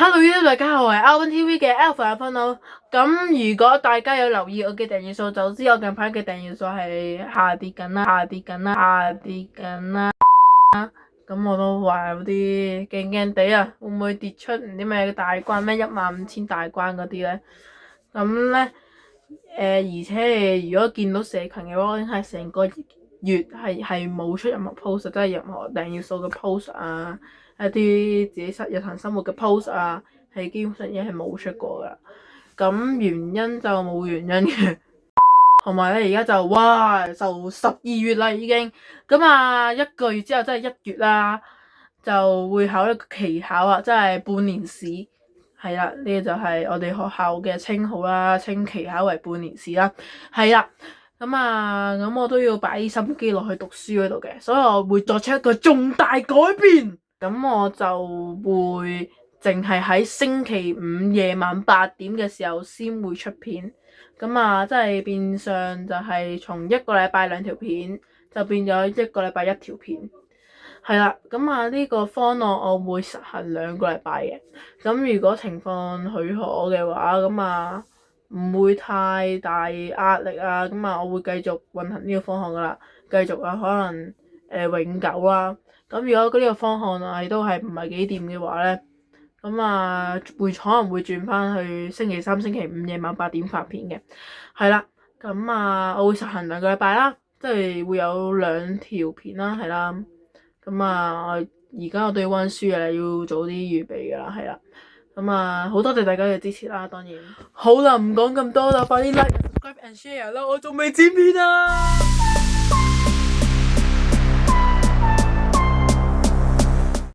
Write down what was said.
Hello，大家好，我係 Alvin TV 嘅 Alpha 阿芬佬。咁如果大家有留意我嘅訂閱數，就知我近排嘅訂閱數係下跌緊啦。咁我都話有啲驚驚地啊，會唔會跌出唔知咩大關咩15000大關嗰啲咧？咁咧而且如果見到社群嘅話，係成個月係冇出任何 post，即係任何訂閱數嘅 post 啊，一啲自己日常生活嘅 post 啊，係基本上已經係冇出過噶。咁原因就冇原因嘅，同埋咧而家就哇就12月啦已經，咁啊一個月之後即係1月啦，就會考一個期考啊，即係半年試。係啦，呢個就係我哋學校嘅稱號啦，稱期考為半年試啦。係啦，咁我都要擺心機落去讀書嗰度嘅，所以我會作出一個重大改變。咁我就會淨係喺星期五夜晚8點嘅時候先會出片。即係變相就係從一個禮拜2條片，就變咗一個禮拜1條片。係啦，呢個方案我會實行2個禮拜嘅。咁如果情況許可嘅話，唔會太大壓力啊。我會繼續運行呢個方案噶啦，繼續啊，可能永久啦。咁如果呢個方案都係唔係幾掂嘅話咧，可能會轉翻去星期3、星期5夜晚8點發片嘅。係啦，我會實行2個禮拜啦，即係會有2條片啦，係啦。而家我都要溫書嘅，要早啲預備噶啦，係啦。好多謝大家嘅支持啦，當然。好啦，唔講咁多啦，快啲 like、subscribe and share 啦，我仲未剪片啊！